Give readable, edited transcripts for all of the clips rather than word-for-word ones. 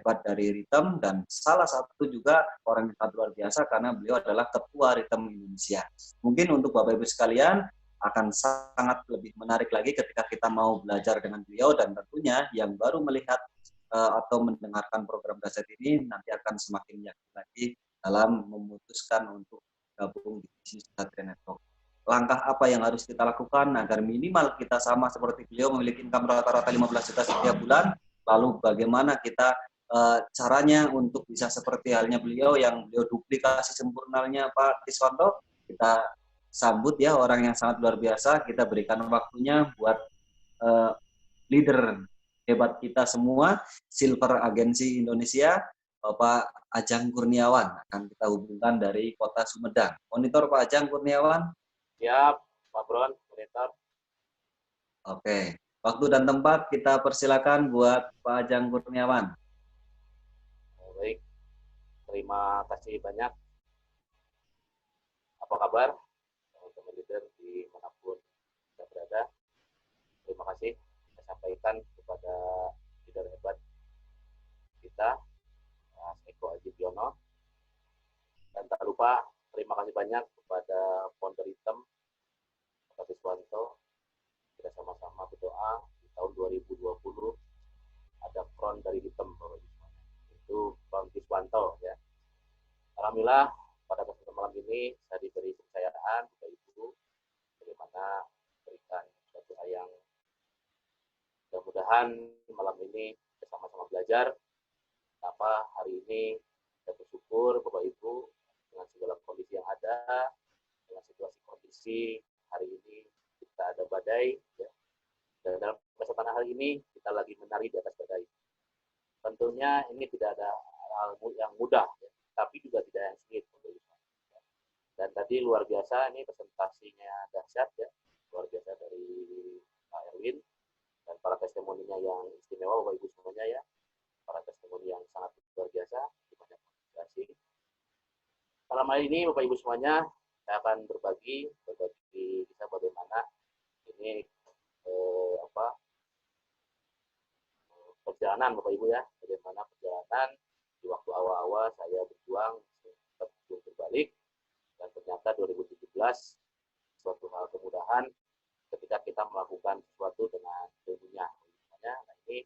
hebat dari Ritem, dan salah satu juga orang yang sangat luar biasa karena beliau adalah Ketua Ritem Indonesia. Mungkin untuk Bapak Ibu sekalian akan sangat lebih menarik lagi ketika kita mau belajar dengan beliau, dan tentunya yang baru melihat atau mendengarkan program Dasar ini nanti akan semakin yakin lagi dalam memutuskan untuk gabung di bisnis Satria Network. Langkah apa yang harus kita lakukan agar minimal kita sama seperti beliau memiliki income rata-rata 15 juta setiap bulan, lalu bagaimana kita caranya untuk bisa seperti halnya beliau yang beliau duplikasi sempurnanya Pak Tiswanto. Kita sambut ya orang yang sangat luar biasa, kita berikan waktunya buat leader hebat kita semua, Silver Agensi Indonesia, Bapak Ajang Kurniawan, akan kita hubungkan dari Kota Sumedang. Monitor Pak Ajang Kurniawan. Siap, Pak Bron, monitor. Oke, waktu dan tempat kita persilakan buat Pak Ajang Kurniawan. Baik, terima kasih banyak. Apa kabar teman-teman leader di manapun kita berada? Terima kasih saya sampaikan kepada leader hebat kita, Mas Eko Ajibiono. Dan tak lupa terima kasih banyak kepada founder Ritem, Pak Tiswanto. Kita sama-sama berdoa di tahun 2020 ada front dari Ritem, itu front Tiswanto ya. Alhamdulillah pada kesempatan malam ini saya diberi kepercayaan Bapak Ibu bagaimana berikan suatu hal yang mudah-mudahan malam ini kita sama-sama belajar. Kenapa hari ini kita bersyukur Bapak Ibu dengan segala kondisi yang ada, dengan situasi kondisi hari ini kita ada badai ya. Dan dalam kesempatan hari ini kita lagi menari di atas badai. Tentunya ini tidak ada hal yang mudah ya, tapi juga tidak yang sulit. Dan tadi luar biasa, ini presentasinya dahsyat ya, luar biasa dari Pak Erwin, dan para testimoninya yang istimewa Bapak Ibu semuanya ya, para testimoni yang sangat luar biasa, banyak motivasi. Malam hari ini Bapak Ibu semuanya, saya akan berbagi kita bagaimana ini perjalanan Bapak Ibu ya, bagaimana perjalanan di waktu awal-awal saya berjuang untuk berbalik. Dan ternyata 2017 suatu hal kemudahan ketika kita melakukan sesuatu dengan ilmunya. Nah, ini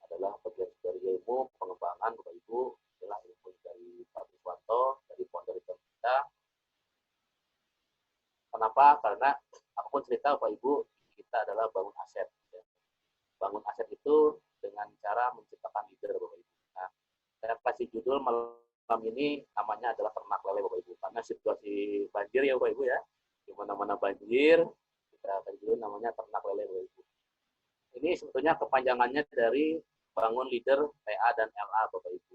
adalah bagian dari ilmu pengembangan Bapak Ibu, adalah ilmu dari Pak Tiswanto, dari founder kita. Kenapa? Karena apapun cerita Bapak Ibu, kita adalah bangun aset. Ya. Bangun aset itu dengan cara menciptakan leader Bapak Ibu. Nah, saya kasih judul malam ini namanya adalah ternak lele Bapak Ibu, karena situasi banjir ya Bapak Ibu ya, di mana-mana banjir, kita akan judul namanya ternak lele Bapak Ibu. Ini sebetulnya kepanjangannya dari bangun leader TA dan LA Bapak Ibu.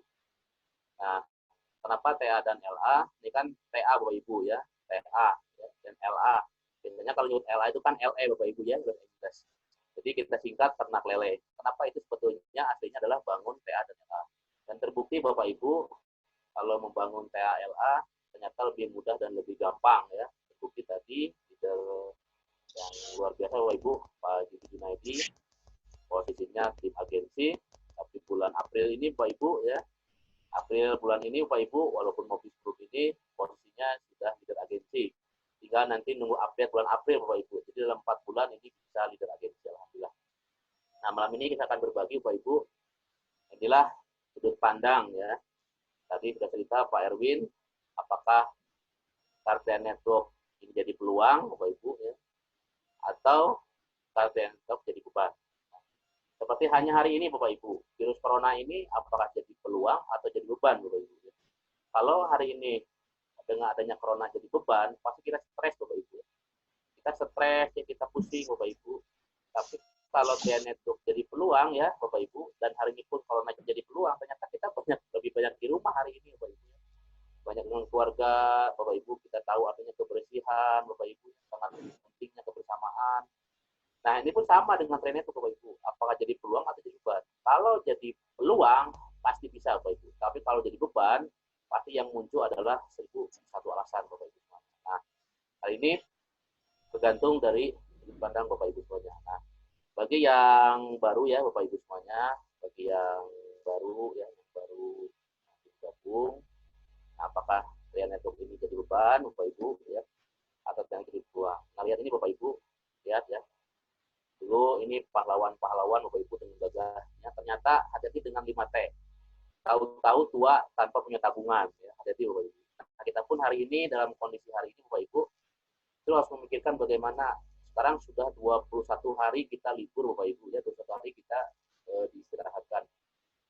Nah, kenapa TA dan LA? Ini kan TA Bapak Ibu ya, TA ya, dan LA. Biasanya kalau nyebut LA itu kan LE Bapak Ibu ya, jadi kita singkat ternak lele. Kenapa itu sebetulnya aslinya adalah bangun TA dan LA. Dan terbukti Bapak Ibu, kalau membangun TALA ternyata lebih mudah dan lebih gampang ya. Terbukti tadi leader yang luar biasa Bapak Ibu, Pak Judi Junaidi, posisinya tim agensi, tapi bulan April ini Bapak Ibu ya, April bulan ini Bapak Ibu, walaupun Mobis Group ini posisinya sudah leader agensi, tinggal nanti nunggu update bulan April Bapak Ibu. Jadi dalam 4 bulan ini bisa leader agensi, alhamdulillah. Nah, malam ini kita akan berbagi Bapak Ibu, inilah sudut pandang ya. Tadi sudah cerita Pak Erwin, apakah Satria Network ini jadi peluang Bapak Ibu ya, atau Satria Network jadi beban. Nah, seperti hanya hari ini Bapak Ibu, virus corona ini apakah jadi peluang atau jadi beban Bapak Ibu ya? Kalau hari ini dengan adanya corona jadi beban, pasti kita stres Bapak Ibu. Kita stres, ya kita pusing Bapak Ibu. Tapi kalau Satria Network jadi peluang ya Bapak Ibu, dan hari ini pun corona jadi peluang, ternyata kita lebih banyak di rumah hari ini Bapak Ibu. Banyak dengan keluarga Bapak Ibu, kita tahu artinya kebersihan Bapak Ibu, sangat pentingnya kebersamaan. Nah, ini pun sama dengan Satria Network Bapak Ibu, apakah jadi peluang atau jadi beban. Kalau jadi peluang pasti bisa Bapak Ibu, tapi kalau jadi beban pasti yang muncul adalah 1001 alasan Bapak Ibu. Nah, hari ini tergantung dari sudut pandang Bapak Ibu semuanya. Nah, bagi yang baru ya Bapak Ibu semuanya, bagi yang baru ya, yang apakah real network ini jadi beban Bapak Ibu ya, atau yang jadi peluang. Nah, lihat ini Bapak Ibu, lihat ya. Dulu ini pahlawan-pahlawan Bapak Ibu dengan gagahnya, ternyata hati-hati dengan 5T. Tahu-tahu tua tanpa punya tabungan ya. Hati-hati Bapak Ibu. Nah, kita pun hari ini dalam kondisi hari ini Bapak Ibu itu harus memikirkan bagaimana sekarang sudah 21 hari kita libur Bapak Ibu ya, 21 hari kita diistirahatkan.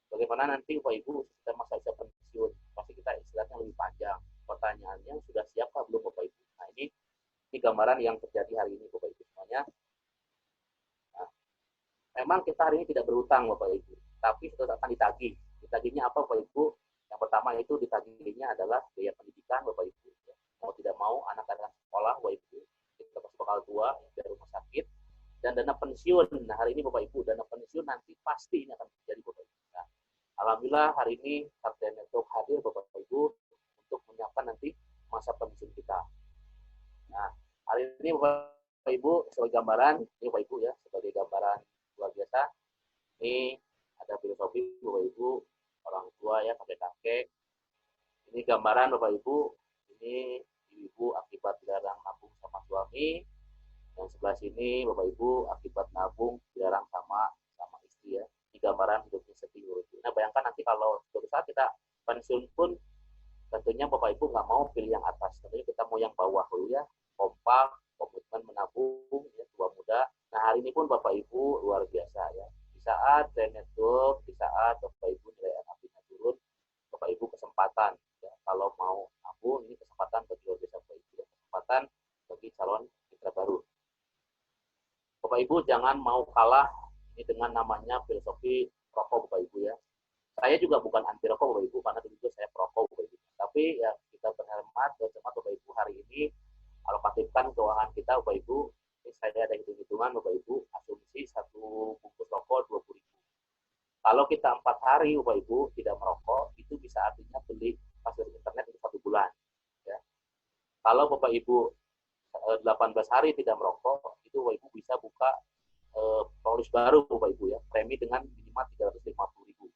Bagaimana nanti Bapak Ibu kita masa usia pensiun, pasti kita istirahatnya lebih panjang. Pertanyaannya sudah siapkah belum Bapak Ibu? Nah, ini gambaran yang terjadi hari ini Bapak Ibu semuanya. Nah, memang kita hari ini tidak berutang Bapak Ibu, tapi sudah akan ditagih. Ditagihnya apa Bapak Ibu? Yang pertama itu ditagihnya adalah biaya pendidikan Bapak Ibu. Mau tidak mau anak-anak sekolah Bapak Ibu, kita pasti bakal tua dari rumah sakit, dan dana pensiun. Nah, hari ini Bapak Ibu, dana pensiun nanti pasti ini akan terjadi Bapak Ibu. Nah, alhamdulillah hari ini Kapten Network hadir Bapak Ibu untuk menyiapkan nanti masa pensiun kita. Nah, hari ini Bapak Ibu sebagai gambaran, ini Bapak Ibu ya, sebagai gambaran luar biasa. Ini ada filosofi Bapak Ibu, orang tua ya, kakek-kakek. Ini gambaran Bapak Ibu, ini ibu akibat dilarang nabung sama suami. Yang sebelah sini Bapak Ibu akibat nabung dilarang sama istri ya. Ini gambaran hidupnya sedih Bapak Ibu. Nah, bayangkan nanti kalau suatu saat kita pensiun pun tentunya Bapak Ibu nggak mau pilih yang atas, tentunya kita mau yang bawah dulu ya, kompak, komitmen menabung, ya, tua muda. Nah, hari ini pun Bapak Ibu luar biasa ya. Di saat trend network, di saat Bapak Ibu nilai NAP-nya turun, Bapak Ibu kesempatan ya, kalau mau nabung ini kesempatan bagi luar biasa Bapak Ibu, kesempatan bagi calon mitra baru. Bapak Ibu jangan mau kalah ini dengan namanya filosofi rokok Bapak Ibu ya. Saya juga bukan anti rokok Bapak Ibu, karena dulu saya perokok Bapak Ibu. Tapi ya kita berhemat, bercermat Bapak Ibu hari ini alokasikan keuangan kita Bapak Ibu. Ini saya ada hitung-hitungan Bapak Ibu, asumsi satu bungkus rokok 20.000. Kalau kita 4 hari Bapak Ibu tidak merokok, itu bisa artinya beli fasilitas internet itu 1 bulan. Ya. Kalau Bapak Ibu 18 hari tidak merokok, itu Bapak Ibu bisa buka polis baru Bapak Ibu ya, premi dengan minimal 350.000.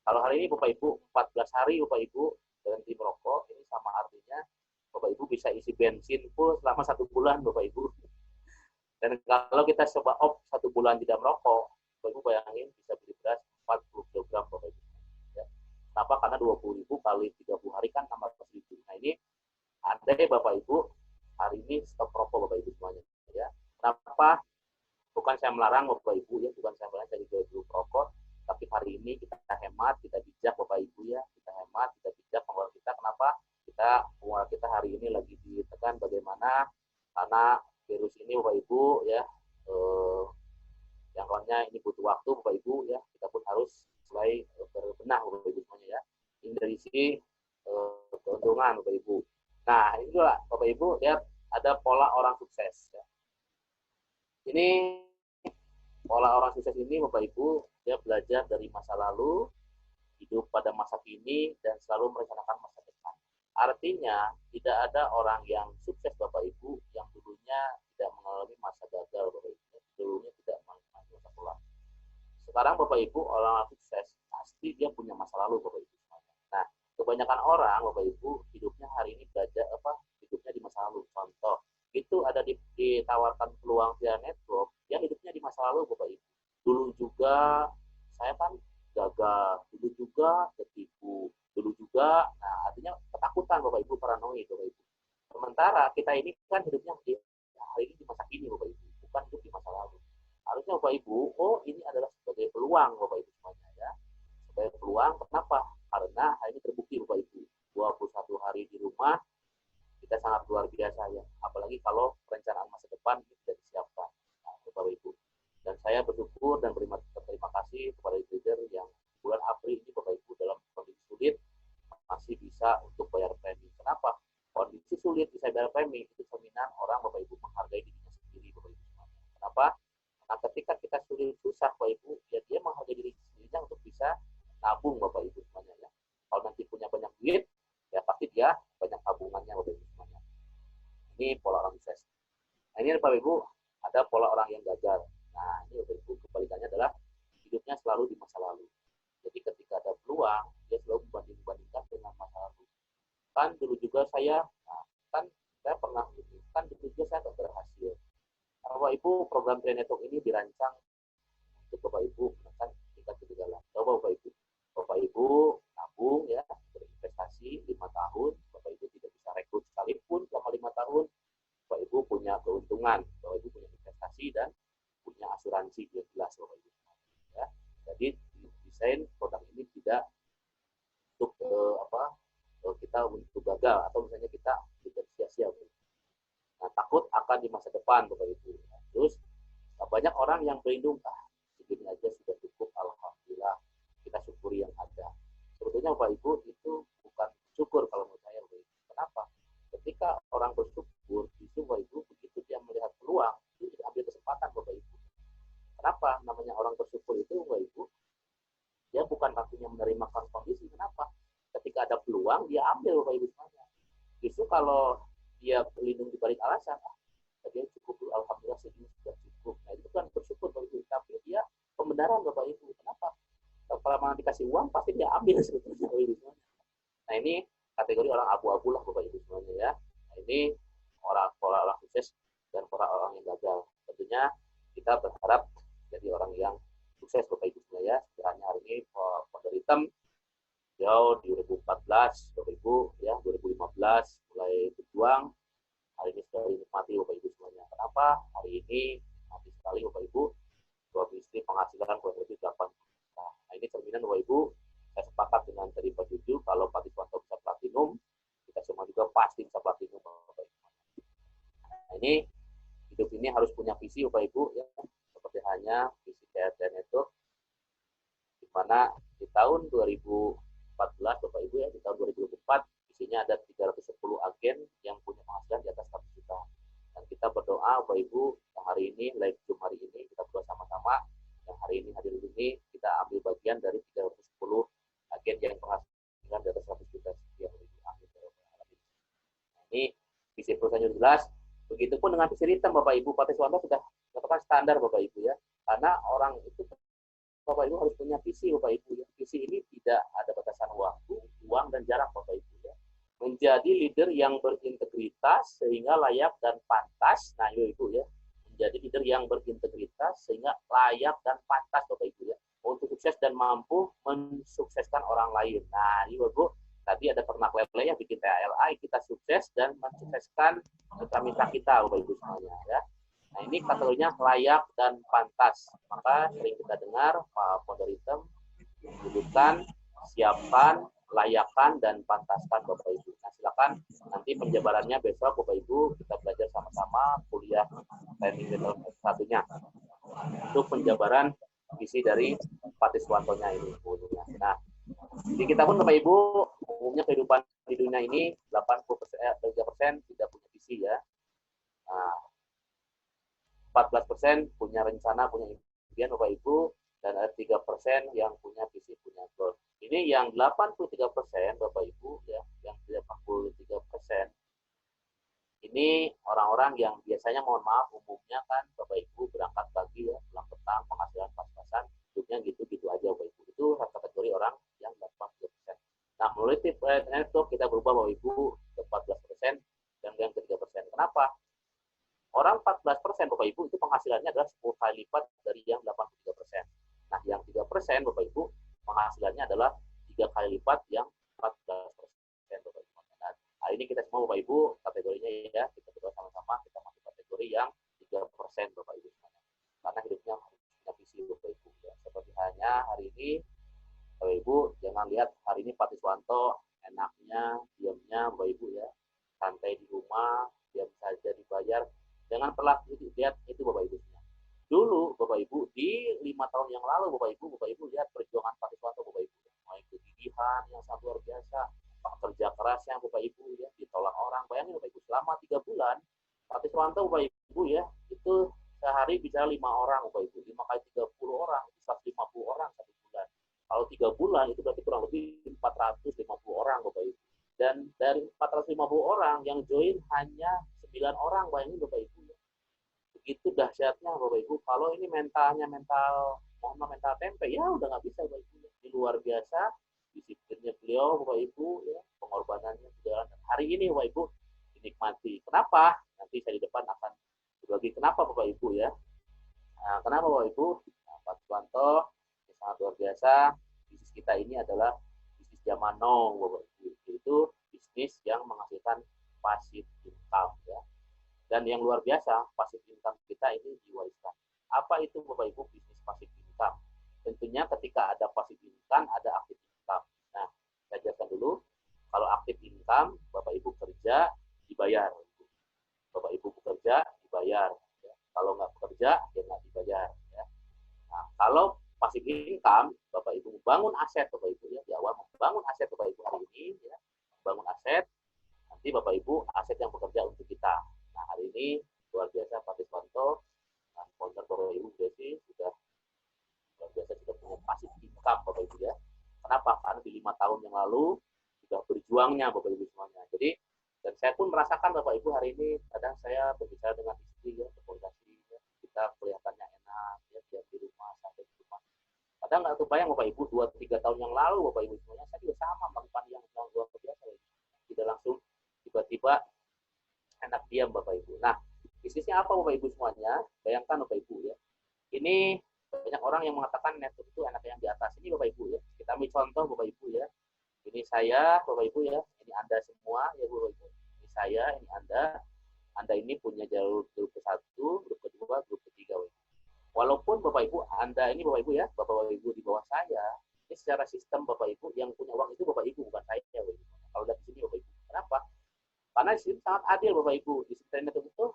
Kalau hari ini Bapak Ibu 14 hari Bapak Ibu berhenti merokok, ini sama artinya Bapak Ibu bisa isi bensin full selama 1 bulan Bapak Ibu. Dan kalau kita coba off 1 bulan tidak merokok, Bapak Ibu bayangin bisa beli beras 40 kg Bapak Ibu. Ya. Kenapa? Karena 20.000 kali 30 hari kan 16.000. Nah, ini ada Bapak Ibu hari ini stop rokok Bapak Ibu semuanya. Ya. Kenapa? Bukan saya melarang Bapak Ibu ya, bukan saya melarang jadi dulu rokok, tapi hari ini kita hemat, kita bijak Bapak Ibu ya, kita hemat, kita bijak pengeluaran kita. Kenapa? Pengeluaran kita hari ini lagi ditekan bagaimana? Karena virus ini Bapak Ibu ya, yang lainnya ini butuh waktu Bapak Ibu ya, kita pun harus mulai berbenah Bapak Ibu semuanya ya. Ini dari sisi keuntungan Bapak Ibu. Nah, ini juga Bapak Ibu lihat ada pola orang sukses ya. Ini pola orang sukses ini Bapak Ibu, dia belajar dari masa lalu, hidup pada masa kini, dan selalu merencanakan masa depan. Artinya, tidak ada orang yang sukses Bapak Ibu yang dulunya tidak mengalami masa gagal Bapak Ibu, dulunya tidak mengalami masa kelam. Sekarang Bapak Ibu, orang sukses, pasti dia punya masa lalu Bapak Ibu. Nah, kebanyakan orang Bapak Ibu, hidupnya hari ini belajar hidupnya di masa lalu. Contoh, itu ada ditawarkan peluang via network yang hidupnya di masa lalu Bapak Ibu. Dulu juga saya kan gagal, dulu juga ketipu, dulu juga, nah artinya ketakutan Bapak Ibu, paranoid Bapak Ibu. Sementara kita ini kan hidupnya hari ini di masa kini Bapak Ibu, bukan hidup di masa lalu. Harusnya Bapak Ibu, oh ini adalah sebagai peluang Bapak Ibu semuanya ya. Sebagai peluang, kenapa? Karena hari ini terbukti Bapak Ibu, 21 hari di rumah, kita sangat luar biasa ya, apalagi kalau perencanaan masa depan tidak disiapkan. Nah, Bapak Ibu, dan saya bersyukur dan berterima kasih kepada leader yang bulan April ini Bapak Ibu dalam kondisi sulit masih bisa untuk bayar premi. Kenapa? Kondisi sulit bisa bayar premi itu cerminan orang Bapak Ibu menghargai dirinya sendiri Bapak Ibu. Kenapa? Karena ketika kita sulit susah Bapak Ibu, ya dia menghargai dirinya untuk bisa nabung Bapak Ibu semuanya ya. Kalau nanti punya banyak duit, ya pasti dia banyak tabungannya Bapak Ibu semuanya. Ini pola orang sukses. Nah, ini Bapak Ibu ada pola orang yang gagal. Nah, ini Bapak Ibu kebalikannya adalah hidupnya selalu di masa lalu. Jadi ketika ada peluang, dia selalu membanding-bandingkan dengan masa lalu. kan dulu juga saya, nah, kan saya pernah, kan dulu juga saya nggak berhasil. Bapak Ibu, program Train Network ini dirancang untuk Bapak Ibu menekan tingkat kegagalan. Coba Bapak Ibu nabung ya, berinvestasi 5 tahun, Bapak Ibu tidak bisa rekrut sekalipun selama 5 tahun, Bapak Ibu punya keuntungan, Bapak Ibu punya investasi dan punya asuransi yang jelas Bapak Ibu. Ya. Jadi desain produk ini tidak untuk kita untuk gagal atau misalnya kita tidak sia-sia. Nah, takut akan di masa depan Bapak Ibu. Terus banyak orang yang berlindung, segini aja sudah cukup, alhamdulillah, kita syukuri yang ada. Sebetulnya Bapak Ibu itu bukan syukur kalau menurut saya Bapak Ibu. Kenapa? Ketika orang bersyukur, justru Bapak Ibu begitu dia melihat peluang, itu diambil kesempatan Bapak Ibu. Kenapa namanya orang bersyukur itu Bapak Ibu? Dia bukan artinya menerima kondisi. Kenapa? Ketika ada peluang, dia ambil Bapak Ibu semuanya. Justru kalau dia berlindung di balik alasan, dia cukup, alhamdulillah segini sudah cukup. Nah itu kan bersyukur Bapak Ibu, tapi dia pembenaran Bapak Ibu. Kenapa? Kalau mau dikasih uang pasti dia ambil sebetulnya Bapak Ibu semuanya. Nah ini kategori orang abu-abu lah Bapak Ibu semuanya ya. Nah ini orang sukses dan orang yang gagal. Tentunya kita berharap jadi orang yang sukses Bapak Ibu semuanya ya. Sekiranya hari ini Pondok Hitam jauh di 2014 Bapak Ibu ya, 2015 mulai berjuang. Hari ini sudah dinikmati Bapak Ibu semuanya. Kenapa? Hari ini nanti sekali Bapak Ibu, suami istri penghasilan kurang lebih 8 juta. Nah ini cerminan Bapak Ibu, saya sepakat dengan tadi Pak Juju, kalau Pak Tiswanto bisa platinum, kita semua juga pasti bisa platinum Bapak Ibu. Nah ini, hidup ini harus punya visi Bapak Ibu, ya, seperti hanya visi KRTN itu, di mana di tahun 2014 Bapak Ibu ya, di tahun 2024, isinya ada 310 agen yang punya penghasilan di atas 1 juta. Dan kita berdoa Bapak Ibu, yang hari ini, live Zoom hari ini, kita berdoa sama-sama, yang hari ini hadir di sini, kita ambil bagian dari 310 agen yang penghasilan di atas 100 juta setiap minggu. Nah, ini visi perusahaan jelas. Begitupun dengan visi Ritem Bapak Ibu, Pak Tiswanto sudah katakan standar Bapak Ibu ya. Karena orang itu Bapak Ibu harus punya visi Bapak Ibu ya. Visi ini tidak ada batasan waktu, uang dan jarak Bapak Ibu ya. Menjadi leader yang berintegritas sehingga layak dan pantas. Nah, Ibu ya. Menjadi leader yang berintegritas sehingga layak dan pantas Bapak Ibu ya. Untuk sukses dan mampu mensukseskan orang lain. Nah, Ibu, tadi ada ternak lele yang bikin TLI, kita sukses dan mensukseskan mitra-mitra kita Bapak Ibu semuanya ya. Nah, ini kategorinya layak dan pantas. Maka sering kita dengar Pak Pondok Hitam menyebutkan siapkan, layakkan, dan pantaskan Bapak Ibu. Nah, silakan nanti penjabarannya besok Bapak Ibu kita belajar sama-sama kuliah training di tahun satunya untuk penjabaran visi dari Pak Tiswanto-nya ini. Nah, jadi kita pun Bapak Ibu umumnya kehidupan di dunia ini 83% tidak punya visi ya. Nah, 14% punya rencana, punya impian Bapak Ibu, dan ada 3% yang punya visi, punya goal. Ini yang 83% Bapak Ibu ya, yang 83% ini orang-orang yang biasanya mohon maaf umumnya kan Bapak Ibu berangkat pagi ya, pulang petang, penghasilan pas-pasan, hidupnya gitu-gitu aja Bapak Ibu. Itu kategori orang yang 83%. Nah, melalui tip itu kita berubah Bapak Ibu ke 14% dan yang ke 3%. Kenapa? Orang 14% Bapak Ibu itu penghasilannya adalah 10 kali lipat dari yang 83%. Nah, yang 3% Bapak Ibu penghasilannya adalah 3 kali lipat yang 14% Bapak Ibu. Nah, hari ini kita semua Bapak Ibu kategorinya ya, kita berdoa sama-sama kita masuk kategori yang 3% Bapak Ibu semuanya. Karena hidupnya harus punya visi Bapak Ibu ya. Seperti hanya hari ini Bapak Ibu jangan lihat hari ini Pak Tiswanto enaknya, diamnya Bapak Ibu ya, santai di rumah, diam saja dibayar. Jangan pernah lihat itu Bapak Ibu. Dulu Bapak Ibu di 5 tahun yang lalu Bapak Ibu lihat perjuangan Pak Tiswanto Bapak Ibu. Mulai kegigihan yang sangat luar biasa, kerja kerasnya Bapak Ibu ya, ditolak orang. Bayangin Bapak Ibu selama 3 bulan Pak Tiswanto Bapak Ibu ya, itu sehari bicara 5 orang Bapak Ibu. 5 kali 30 orang itu 150 orang 1 bulan. Kalau 3 bulan itu berarti kurang lebih 450 orang Bapak Ibu. Dan dari 450 orang yang join hanya 9 orang, bayangin Bapak Ibu ya. Begitu dahsyatnya Bapak Ibu. Kalau ini mental tempe ya udah nggak bisa Bapak Ibu. Ini luar biasa disiplinnya beliau, Bapak Ibu, ya, pengorbanannya sudah hari ini Bapak Ibu dinikmati. Kenapa? Nanti saya di depan akan berbagi kenapa Bapak Ibu ya. Nah, kenapa Bapak Ibu? Nah, Pak Suwanto sangat luar biasa. Bisnis kita ini adalah bisnis zaman now, Bapak Ibu. Itu bisnis yang menghasilkan passive income ya. Dan yang luar biasa, passive income kita ini diwariskan. Apa itu Bapak Ibu bisnis passive income? Tentunya ketika ada passive income, ada active income. Nah, saya jelaskan dulu. Kalau active income, Bapak Ibu kerja, dibayar. Bapak Ibu bekerja, dibayar. Ya. Kalau nggak bekerja, ya nggak dibayar. Ya. Nah, kalau passive income, Bapak Ibu membangun aset, Bapak Ibu ya, di awal membangun aset Bapak Ibu hari ini, ya, membangun aset, nanti Bapak Ibu aset yang bekerja untuk kita. Nah, hari ini luar biasa Pak Suwanto, dan sponsor Bapak Ibu Desi sudah luar biasa sudah punya passive income Bapak Ibu ya. Kenapa? Karena di 5 tahun yang lalu sudah berjuangnya Bapak Ibu semuanya. Jadi dan saya pun merasakan Bapak Ibu hari ini kadang saya berbicara dengan istri ya, berkomunikasi ya, kita kelihatannya enak ya, dia di rumah, sampai di rumah. Kadang nggak kebayang Bapak Ibu 2-3 tahun yang lalu Bapak Ibu semuanya saya juga sama melakukan yang luar biasa ya. Tidak langsung tiba-tiba enak diam Bapak Ibu. Nah, bisnisnya apa Bapak Ibu semuanya? Bayangkan Bapak Ibu ya. Ini banyak orang yang mengatakan network itu enak yang di atas. Ini Bapak Ibu ya. Kita ambil contoh Bapak Ibu ya. Ini saya Bapak Ibu ya. Ini Anda semua ya Bapak Ibu. Ini saya, ini Anda. Anda ini punya jalur grup ke-1, grup kedua, grup ketiga Bapak Ibu. Walaupun Bapak Ibu Anda ini Bapak Ibu ya, Bapak Ibu di bawah saya, ini secara sistem Bapak Ibu yang punya uang itu Bapak Ibu bukan saya Bapak Ibu. Kalau dari sini Bapak Ibu. Kenapa? Karena sistem sangat adil Bapak Ibu. Di sistem itu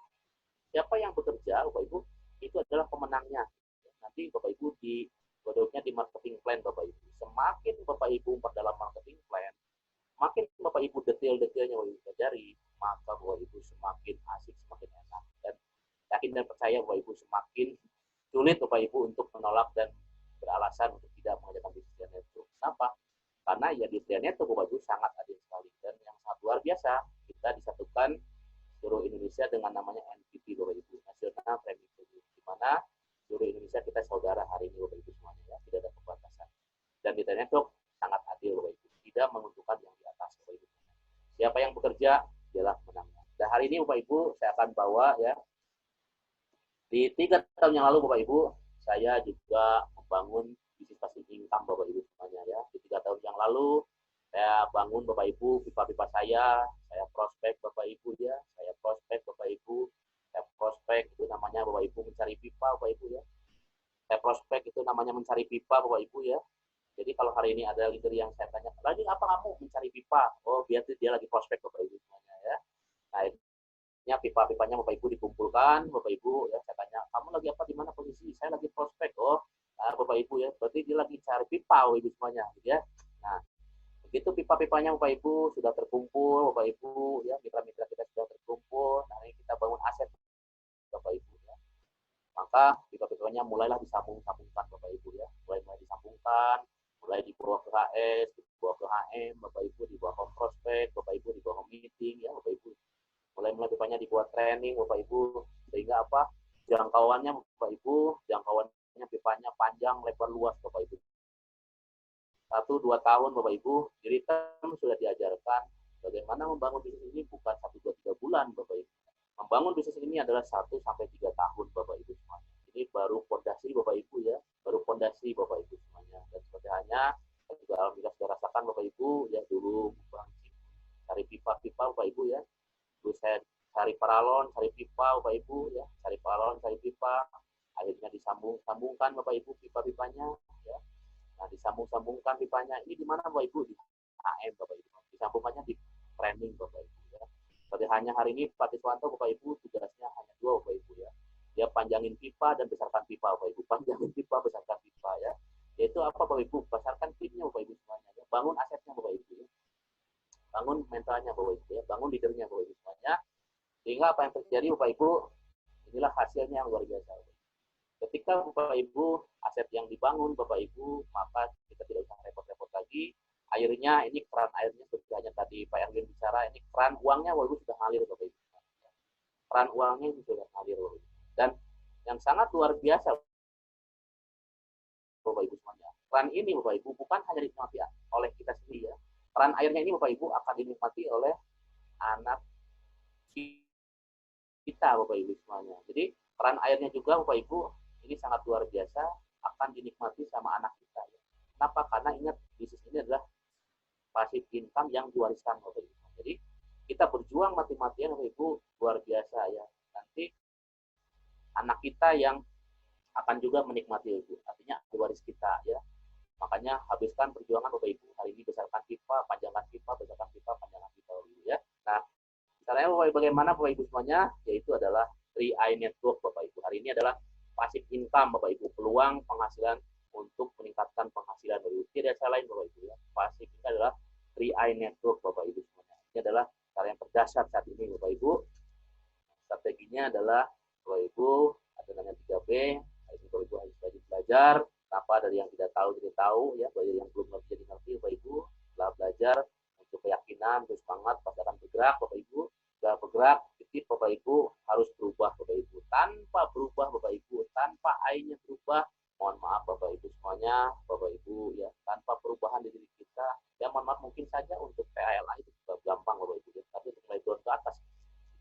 siapa yang bekerja Bapak Ibu itu adalah pemenangnya. Nanti Bapak Ibu di bodoknya di marketing plan Bapak Ibu. Semakin Bapak Ibu memperdalam marketing plan, makin Bapak Ibu detail-detailnya Bapak Ibu pelajari, maka Bapak Ibu semakin asik, semakin enak. Dan yakin dan percaya Bapak Ibu semakin sulit Bapak Ibu untuk menolak dan beralasan untuk tidak mengerjakan bisnis network. Kenapa? Karena ya di network Bapak Ibu sangat adil sekali. Dan yang sangat luar biasa, kita disatukan seluruh Indonesia dengan namanya NPP Bapak Ibu, National Premium Food, di mana seluruh Indonesia kita saudara hari ini Bapak Ibu semuanya ya, tidak ada pembatasan. Dan di network sangat adil Bapak Ibu, tidak menguntungkan yang di atas Bapak Ibu. Siapa yang bekerja, dialah menangnya. Dan hari ini Bapak Ibu saya akan bawa ya, di 3 tahun yang lalu Bapak Ibu, saya juga membangun bisnis passive income Bapak Ibu semuanya ya. Di 3 tahun yang lalu saya bangun Bapak Ibu pipa-pipa saya prospek Bapak Ibu ya, saya prospek Bapak Ibu, saya prospek itu namanya Bapak Ibu mencari pipa Bapak Ibu ya. Saya prospek itu namanya mencari pipa Bapak Ibu ya. Jadi kalau hari ini ada leader yang saya tanya, lagi apa kamu mencari pipa? Oh, biar dia lagi prospek Bapak Ibu semuanya ya. Nah, pipa-pipanya Bapak Ibu dikumpulkan, Bapak Ibu ya, saya tanya, kamu lagi apa, di mana posisi? Saya lagi prospek. Oh, nah, Bapak Ibu ya, berarti dia lagi cari pipa Bapak Ibu semuanya gitu ya. Nah, begitu pipa-pipanya Bapak Ibu sudah terkumpul, Bapak Ibu ya, mitra-mitra kita sudah terkumpul. Nah, ini kita bangun aset Bapak Ibu ya. Maka pipa-pipanya mulailah disambung-sambungkan Bapak Ibu ya. Mulai disambungkan, mulai dibawa ke HS, dibawa ke HM, Bapak Ibu dibawa ke prospek, Bapak Ibu dibawa ke meeting ya, Bapak Ibu. Mulai pipanya dibuat training Bapak Ibu, sehingga apa? Jangkauannya Bapak Ibu, jangkauannya pipanya panjang, lebar, luas Bapak Ibu. 1-2 tahun Bapak Ibu, di Ritem sudah diajarkan bagaimana membangun bisnis ini bukan 1-2-3 bulan Bapak Ibu. Membangun bisnis ini adalah 1-3 tahun Bapak Ibu semuanya. Ini baru fondasi Bapak Ibu ya, baru fondasi Bapak Ibu semuanya. Dan seperti hanya juga alhamdulillah sudah rasakan Bapak Ibu ya, dulu cari pipa-pipa Bapak Ibu ya. Dulu saya cari paralon, cari pipa Bapak Ibu ya, cari paralon, cari pipa, akhirnya disambungkan Bapak Ibu pipa-pipanya ya. Nah, disambung-sambungkan pipanya. Ini di mana Bapak Ibu? Di AM Bapak Ibu. Disambungannya di training Bapak Ibu ya. Seperti hanya hari ini Pak Suwanto Bapak Ibu tugasnya hanya 2 Bapak Ibu ya. Dia panjangin pipa dan besarkan pipa Bapak Ibu. Panjangin pipa, besarkan pipa ya. Yaitu apa Bapak Ibu? Besarkan timnya Bapak Ibu semuanya ya. Bangun asetnya Bapak Ibu ya. Bangun mentalnya Bapak Ibu ya. Bangun leadernya Bapak Ibu semuanya. Sehingga apa yang terjadi Bapak Ibu, inilah hasilnya yang luar biasa. Ketika Bapak Ibu aset yang dibangun Bapak Ibu, maka kita tidak usah repot-repot lagi. Airnya, ini keran airnya seperti hanya tadi Pak Erwin bicara, ini keran uangnya Bapak Ibu sudah ngalir Bapak Ibu. Keran uangnya sudah ngalir Bapak Ibu. Dan yang sangat luar biasa Bapak Ibu semuanya, keran ini Bapak Ibu bukan hanya dinikmati oleh kita sendiri ya. Keran airnya ini Bapak Ibu akan dinikmati oleh anak kita Bapak Ibu semuanya. Jadi keran airnya juga Bapak Ibu ini sangat luar biasa akan dinikmati sama anak kita ya. Kenapa? Karena ingat bisnis ini adalah passive income yang diwariskan Bapak Ibu. Jadi kita berjuang mati-matian Bapak Ibu luar biasa ya. Nanti anak kita yang akan juga menikmati Ibu. Artinya waris kita ya. Makanya habiskan perjuangan Bapak Ibu. Hari ini besarkan pipa, panjangkan pipa, besarkan pipa, panjangkan pipa Bapak Ibu ya. Nah, caranya bagaimana Bapak Ibu semuanya? Yaitu adalah 3i Network Bapak Ibu. Hari ini adalah passive income Bapak Ibu. Peluang penghasilan untuk meningkatkan penghasilan Bapak Ibu. Tidak salah lain Bapak Ibu ya. Passive ini adalah 3i Network Bapak Ibu semuanya. Ini adalah cara yang berdasar saat ini Bapak Ibu. Strateginya adalah Bapak Ibu ada namanya 3B. Ini Bapak Ibu harus belajar. Apa dari yang tidak tahu jadi tahu ya, dari yang belum ngerti jadi ngerti Bapak Ibu. Setelah belajar untuk keyakinan, terus semangat, pasti akan bergerak Bapak Ibu. Setelah bergerak, titik Bapak Ibu harus berubah Bapak Ibu. Tanpa berubah Bapak Ibu, tanpa I-nya berubah, mohon maaf Bapak Ibu semuanya, Bapak Ibu ya, tanpa perubahan di diri kita, ya mohon maaf mungkin saja untuk PALA itu juga gampang Bapak Ibu ya, tapi untuk naik ke atas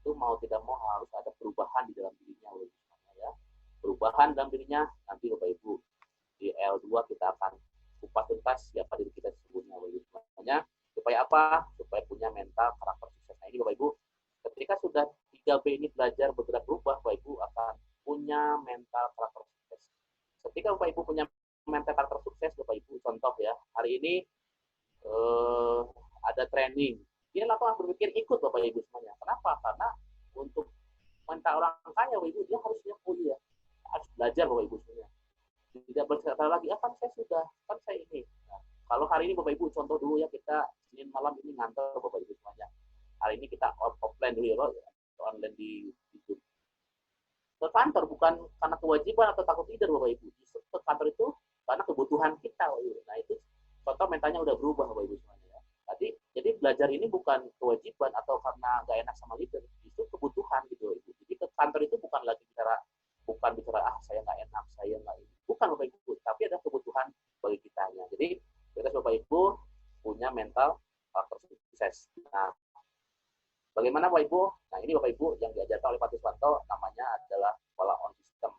itu mau tidak mau harus ada perubahan di dalam dirinya Bapak Ibu semuanya ya. Perubahan dalam dirinya nanti Bapak Ibu di L2 kita akan kupas tuntas siapa diri kita sesungguhnya Bapak Ibu semuanya. Supaya apa? Supaya punya mental karakter sukses. Nah ini Bapak Ibu, ketika sudah 3B ini belajar bergerak berubah, Bapak Ibu akan punya mental karakter sukses. Ketika Bapak Ibu punya mental karakter sukses, Bapak Ibu contoh ya, hari ini ada training. Ini langsung berpikir ikut Bapak Ibu semuanya. Kenapa? Karena untuk mental orang kaya Bapak Ibu, dia harusnya kuliah. Harus belajar Bapak Ibu semuanya. Tidak berkata lagi, kan saya sudah, kan saya ini. Nah, kalau hari ini Bapak Ibu contoh dulu ya, kita Senin malam ini ngantor Bapak Ibu semuanya. Hari ini kita offline dulu ya, online di Zoom. Ke kantor bukan karena kewajiban atau takut tidur Bapak Ibu. Justru ke kantor itu karena kebutuhan kita Bapak Ibu. Nah itu contoh mentalnya udah berubah Bapak Ibu semuanya ya. Jadi belajar ini bukan kewajiban atau karena nggak enak sama leader, itu kebutuhan gitu Bapak Ibu. Jadi ke kantor itu bukan lagi bicara saya nggak enak, saya nggak ini. Bukan Bapak Ibu, tapi ada kebutuhan bagi kitanya. Jadi kita Bapak Ibu punya mental sukses. Nah, bagaimana Bapak Ibu? Nah ini Bapak Ibu yang diajarkan oleh Pak Tiswanto namanya adalah pola on system.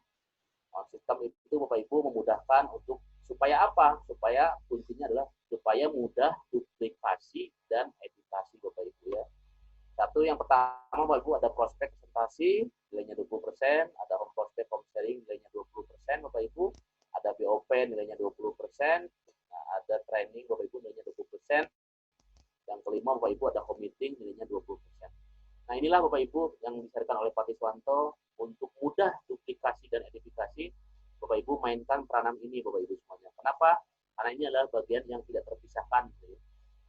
On system itu Bapak Ibu memudahkan untuk supaya apa? Supaya kuncinya adalah supaya mudah duplikasi dan edukasi Bapak Ibu ya. Satu yang pertama Bapak Ibu ada prospek presentasi nilainya 20%, ada home prospect home sharing nilainya 20% Bapak Ibu, ada BOP nilainya 20%, nah, ada training Bapak Ibu nilainya 20%. Yang kelima Bapak Ibu ada home meeting nilainya 20%. Nah inilah Bapak Ibu yang disarankan oleh Pak Tiswanto untuk mudah duplikasi dan edifikasi. Bapak Ibu mainkan peranan ini Bapak Ibu semuanya. Kenapa? Karena ini adalah bagian yang tidak terpisahkan.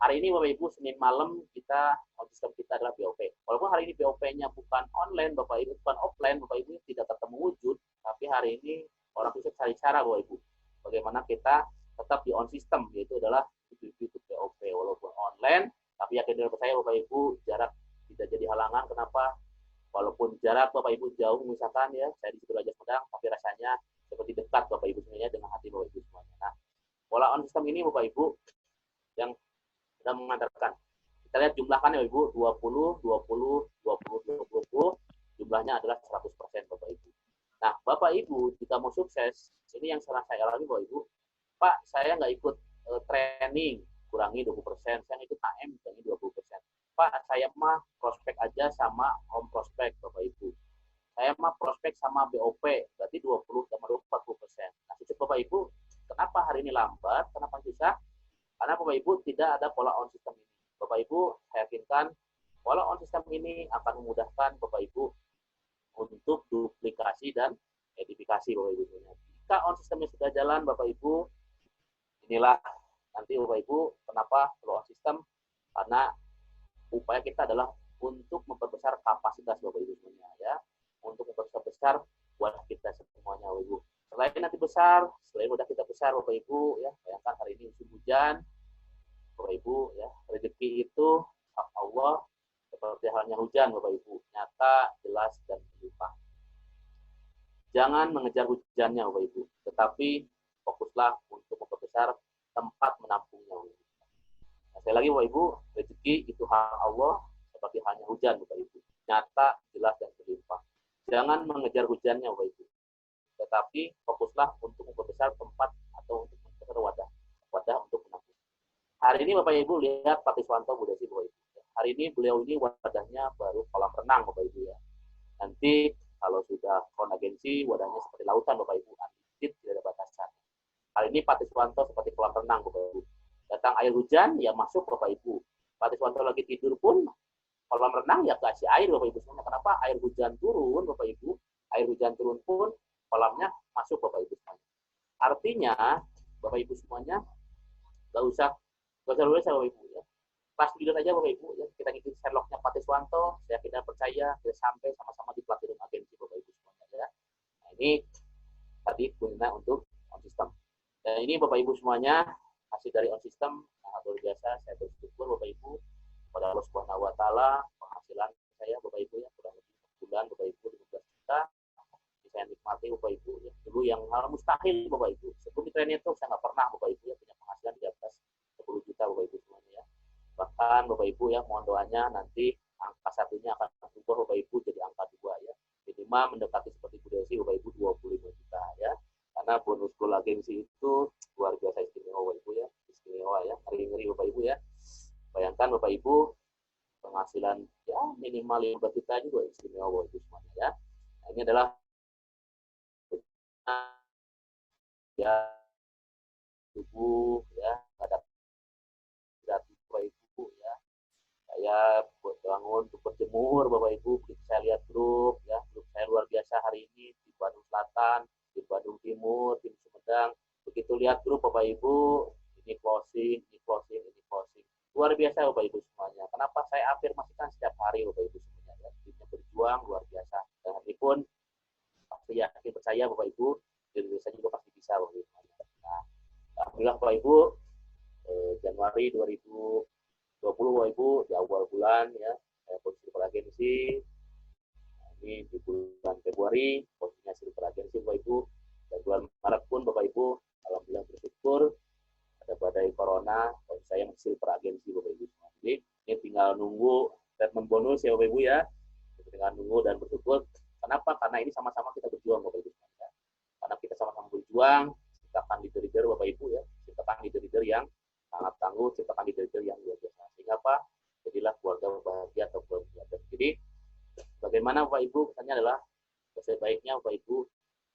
Hari ini Bapak Ibu Senin malam kita sistem kita adalah BOP. Walaupun hari ini BOP-nya bukan online Bapak Ibu, bukan offline Bapak Ibu tidak ketemu wujud, tapi hari ini orang bisa cari cara Bapak Ibu. Bagaimana kita tetap di on system, yaitu adalah itu BOP walaupun online, tapi yakin dengan saya Bapak Ibu jarak tidak jadi halangan. Kenapa? Walaupun jarak Bapak Ibu jauh misalkan ya, saya di situ Raja Medang, tapi rasanya seperti dekat Bapak Ibu semuanya dengan hati Bapak Ibu semuanya. Nah, pola on system ini Bapak Ibu yang sudah mengantarkan. Kita lihat jumlahkan ya Ibu, 20, 20, 20, 20, jumlahnya adalah 100% Bapak Ibu. Nah, Bapak Ibu, jika mau sukses, ini yang salah saya alami Bapak Ibu, Pak, saya nggak ikut training, kurangi 20%, saya ikut AM, kurangi 20%. Pak, saya mah prospek aja sama home prospek Bapak Ibu. Saya mah prospek sama BOP, berarti 20 sama 40%. Nah, cukup Bapak Ibu, kenapa hari ini lambat, kenapa susah? Karena Bapak Ibu tidak ada pola on system ini. Bapak Ibu, saya yakinkan pola on system ini akan memudahkan Bapak Ibu untuk duplikasi dan edifikasi Bapak Ibu. Jika on systemnya sudah jalan Bapak Ibu, inilah nanti Bapak Ibu kenapa perlu on system? Karena upaya kita adalah untuk memperbesar kapasitas Bapak Ibu semuanya ya, untuk memperbesar buat kita semuanya Bapak Ibu. Selain nanti besar, selain udah kita besar Bapak Ibu ya, bayangkan hari ini musim hujan Bapak Ibu ya, rezeki itu hak Allah seperti halnya hujan Bapak Ibu, nyata, jelas dan berlimpah. Jangan mengejar hujannya Bapak Ibu, tetapi fokuslah untuk memperbesar tempat menampungnya Bapak Ibu. Sekali lagi Bapak Ibu, rezeki itu hak Allah seperti halnya hujan Bapak Ibu. Nyata, jelas, dan berlimpah. Jangan mengejar hujannya Bapak Ibu. Tetapi fokuslah untuk memperbesar tempat atau untuk memperbesar wadah untuk menampung. Hari ini Bapak Ibu lihat Pak Tiswanto Bu Desi Bapak Ibu. Hari ini beliau ini wadahnya baru kolam renang Bapak Ibu ya. Nanti kalau sudah konvergensi wadahnya seperti lautan Bapak Ibu, unlimited, tidak ada batasan. Hari ini Pak Tiswanto seperti kolam renang Bapak Ibu. Datang air hujan ya masuk Bapak Ibu. Pak Tiswanto lagi tidur pun kolam renang ya kasih air Bapak Ibu semuanya. Kenapa? Air hujan turun Bapak Ibu. Air hujan turun pun kolamnya masuk Bapak Ibu semuanya. Artinya Bapak Ibu semuanya nggak usah lupa Bapak Ibu ya. Pas tidur aja Bapak Ibu ya. Kita ngikutin Sherlocknya Pak Tiswanto. Saya tidak percaya kita sampai sama-sama di platinum agensi Bapak Ibu semuanya ya. Nah, ini tadi guna untuk on system. Dan ini Bapak Ibu semuanya hasil dari on system sangat luar biasa. Saya bersyukur Bapak Ibu pada Allah Subhanahu wa taala penghasilan saya Bapak Ibu ya kurang lebih bulan Bapak Ibu 15 juta. Saya nikmati Bapak Ibu ya. Dulu yang hal mustahil Bapak Ibu. Sebelum di training itu saya nggak pernah Bapak Ibu ya punya penghasilan di atas 10 juta Bapak Ibu semuanya ya. Bahkan Bapak Ibu ya mohon doanya nanti angka satunya akan berubah Bapak Ibu jadi angka 2 ya. Minimal mendekati seperti Bu Desi Bapak Ibu 25 juta ya. Karena bonus goal agensi itu luar biasa istimewa Bapak Ibu ya. Istimewa ya. Ngeri-ngeri Bapak Ibu ya. Bayangkan Bapak Ibu penghasilan ya minimal 15 juta juga istimewa Bapak Ibu semuanya ya. Nah, ini adalah ya tubuh ya ada gratis Bapak Ibu ya. Saya bangun untuk berjemur Bapak Ibu. Begitu saya lihat grup ya, grup saya luar biasa hari ini di Bandung Selatan, di Bandung Timur, di Sumedang. Begitu lihat grup Bapak Ibu, ini closing, ini closing, ini closing. Luar biasa Bapak Ibu semuanya. Kenapa saya afirmasikan setiap hari Bapak Ibu semuanya ya. Timnya berjuang luar biasa. Dan hari pun pasti yakin percaya Bapak Ibu, di Indonesia juga pasti bisa Bapak Ibu. Nah, alhamdulillah Bapak Ibu, Januari 2020 Bapak Ibu di awal bulan ya saya posisi agensi. Nah, ini di bulan Februari posisinya silver agensi Bapak Ibu, dan bulan Maret pun Bapak Ibu alhamdulillah bersyukur ada badai corona dan saya masih silver agensi Bapak Ibu. Jadi ini tinggal nunggu statement bonus ya Bapak Ibu ya, tinggal nunggu dan bersyukur. Kenapa? Karena ini sama-sama kita berjuang Bapak Ibu. Karena kita sama-sama berjuang, ciptakan leader-leader Bapak Ibu ya, ciptakan leader-leader yang sangat tangguh, ciptakan leader-leader yang luar biasa. Sehingga apa? Jadilah keluarga bahagia atau keluarga. Jadi bagaimana Bapak Ibu pesannya adalah sebaiknya Bapak Ibu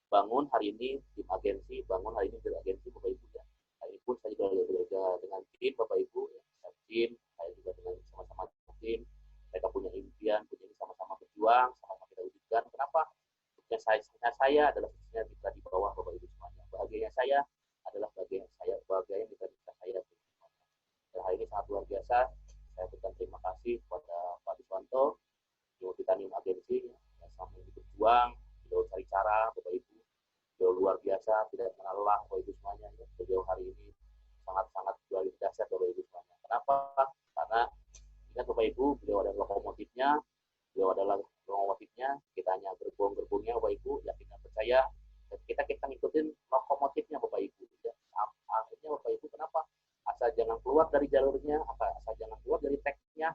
bangun hari ini tim agensi, bangun hari ini tim agensi Bapak Ibu ya. Hari ini pun saya juga dengan tim Bapak Ibu ya, tim, saya juga dengan sama-sama tim. Mereka punya impian, punya sama-sama berjuang, sama-sama kita wujudkan. Kenapa? Saya adalah suksesnya kita di bawah Bapak Ibu semuanya. Bahagianya saya adalah bagian saya, bahagia yang kita saya. Dan hari ini sangat luar biasa. Saya berikan terima kasih kepada Pak Tiswanto, di Titanium Agensi, yang selama ini berjuang, beliau cari cara Bapak Ibu. Beliau luar biasa, tidak mengenal lelah Bapak Ibu semuanya. Beliau hari ini sangat-sangat luar biasa Bapak Ibu semuanya. Kenapa? Karena ingat Bapak Ibu, beliau adalah lokomotifnya, beliau adalah lokomotifnya, kita hanya gerbong-gerbongnya Bapak Ibu, yakin dan percaya, kita ngikutin lokomotifnya Bapak Ibu. Ya. Akhirnya Bapak Ibu kenapa? Asal jangan keluar dari jalurnya, asal jangan keluar dari teksnya,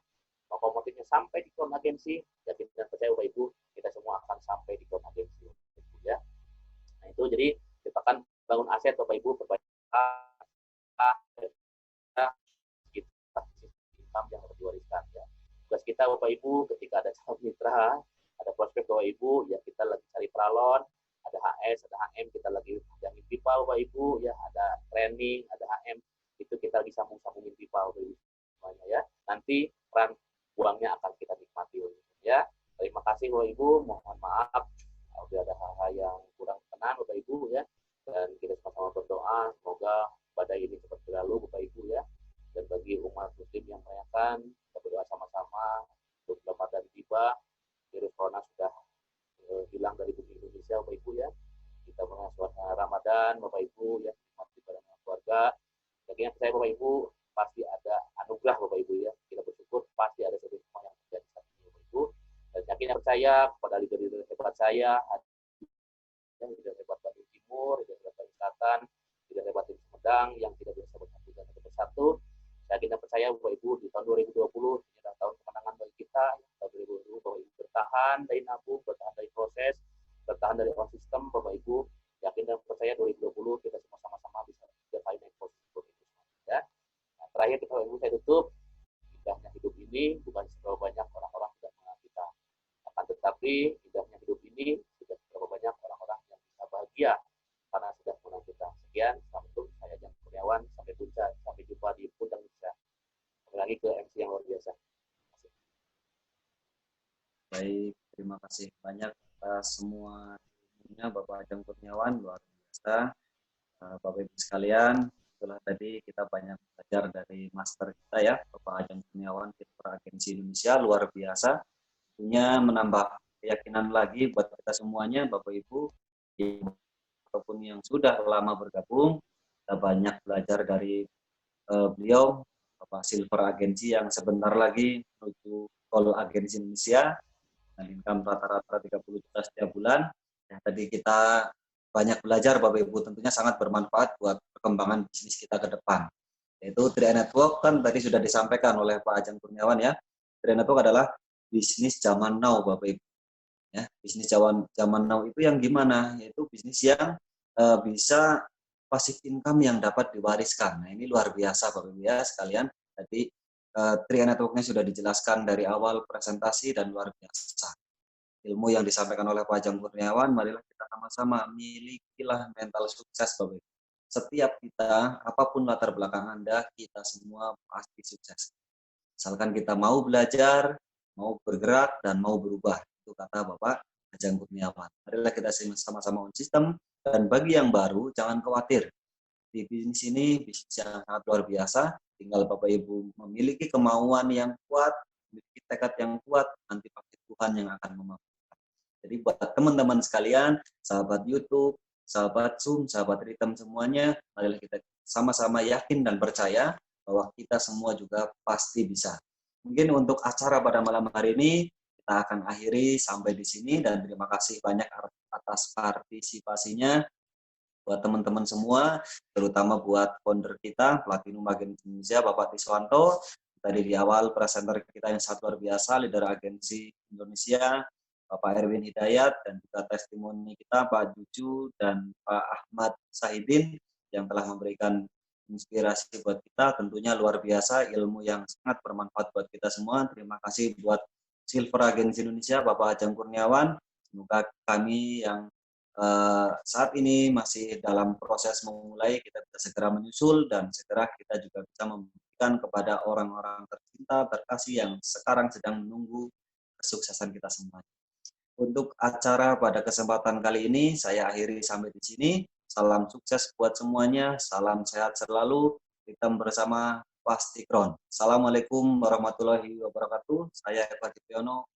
lokomotifnya sampai di kon agensi, yakin dan percaya Bapak Ibu, kita semua akan sampai di kon agensi. Ya. Nah itu jadi kita akan bangun aset Bapak Ibu, perbaiki kita income yang harus diwariskan ya. Tugas kita Bapak Ibu ketika ada calon mitra, ada prospek Bapak Ibu, ya kita lagi cari pralon, ada HS, ada HM, kita lagi jangin pipa Bapak Ibu, ya ada training, ada HM, itu kita lagi sambung-sambungin pipa Bapak Ibu semuanya ya. Nanti peran uangnya akan kita nikmati ya. Terima kasih Bapak Ibu, mohon maaf kalau ada hal-hal yang kurang berkenan Bapak Ibu ya. Dan kita sama-sama berdoa semoga badai ini cepat berlalu Bapak Ibu ya. Dan bagi umat muslim yang merayakan, kita berdoa sama-sama untuk Ramadan tiba, virus corona sudah hilang dari bumi Indonesia Bapak Ibu ya. Kita mengenai suasana Ramadan Bapak Ibu ya, masih bareng keluarga. Yakin saya Bapak Ibu pasti ada anugerah Bapak Ibu ya. Kita bersyukur pasti ada sesuatu yang terjadi saat ini Bapak Ibu. Dan yakin percaya kepada leader-leader hebat saya, yang tidak hebat Bandung Timur, tidak hebat Bandung Selatan, tidak hebat di Sumedang, yang tidak bisa bersatu dan bersatu. Saya yakin dan percaya percaya Bapak Ibu di tahun 2020 ini adalah tahun kemenangan bagi kita. Tahun 2020 Bapak Ibu bertahan dari nabung, bertahan dari proses, bertahan dari on sistem. Bapak Ibu yakin dan percaya 2020 kita semua sama-sama bisa mencapai naik posisi Bapak Ibu ya. Nah, terakhir Bapak Ibu saya tutup, indahnya hidup ini bukan seberapa banyak orang-orang tidak mengenal kita, akan tetapi indahnya hidup ini sudah seberapa banyak orang-orang yang bisa bahagia karena sudah mengenal kita. Sekian, assalamualaikum. Saya Ajeng Kurniawan. Sampai jumpa di Pundang Indonesia. Kembali lagi ke MC yang luar biasa. Baik, terima kasih banyak atas semua ilmunya Bapak Ajeng Kurniawan, luar biasa. Bapak Ibu sekalian, setelah tadi kita banyak belajar dari master kita ya, Bapak Ajeng Kurniawan, Silver Agency Indonesia, luar biasa. Tentunya menambah keyakinan lagi buat kita semuanya, Bapak Ibu, ataupun yang sudah lama bergabung, kita banyak belajar dari beliau, Bapak Silver Agency yang sebentar lagi menuju Gold Agency Indonesia, dan income rata-rata 30 juta setiap bulan. Ya, tadi kita banyak belajar Bapak Ibu, tentunya sangat bermanfaat buat perkembangan bisnis kita ke depan. Yaitu 3i Network kan tadi sudah disampaikan oleh Pak Ajeng Kurniawan ya. 3i Network adalah bisnis zaman now Bapak Ibu. Ya, bisnis zaman now itu yang gimana? Yaitu bisnis yang bisa passive income yang dapat diwariskan. Nah, ini luar biasa Bapak Ibu ya sekalian. Tadi 3i Network-nya sudah dijelaskan dari awal presentasi dan luar biasa. Ilmu yang disampaikan oleh Pak Ajeng Kurniawan, marilah kita sama-sama milikilah mental sukses Bapak Ibu. Setiap kita, apapun latar belakang Anda, kita semua pasti sukses. Misalkan kita mau belajar, mau bergerak, dan mau berubah. Itu kata Bapak Ajeng Kurniawan. Marilah kita sama-sama on system, dan bagi yang baru, jangan khawatir. Di bisnis ini, bisnis yang sangat luar biasa, tinggal Bapak Ibu memiliki kemauan yang kuat, memiliki tekad yang kuat, nanti pasti Tuhan yang akan memampukan. Jadi buat teman-teman sekalian, sahabat YouTube, sahabat Zoom, sahabat Ritem semuanya, marilah kita sama-sama yakin dan percaya bahwa kita semua juga pasti bisa. Mungkin untuk acara pada malam hari ini, kita akan akhiri sampai di sini, dan terima kasih banyak atas partisipasinya buat teman-teman semua, terutama buat founder kita, Platinum Agency Indonesia, Bapak Tiswanto. Tadi di awal presenter kita yang sangat luar biasa, leader agensi Indonesia, Bapak Erwin Hidayat, dan juga testimoni kita, Pak Juju dan Pak Ahmad Sahidin, yang telah memberikan inspirasi buat kita, tentunya luar biasa, ilmu yang sangat bermanfaat buat kita semua. Terima kasih buat Silver Agency Indonesia, Bapak Ajeng Kurniawan. Semoga kami yang saat ini masih dalam proses memulai, kita bisa segera menyusul dan segera kita juga bisa memberikan kepada orang-orang tercinta, terkasih yang sekarang sedang menunggu kesuksesan kita semua. Untuk acara pada kesempatan kali ini, saya akhiri sampai di sini. Salam sukses buat semuanya, salam sehat selalu, kita bersama Pasti Kron. Assalamualaikum warahmatullahi wabarakatuh. Saya Eva Dipiono.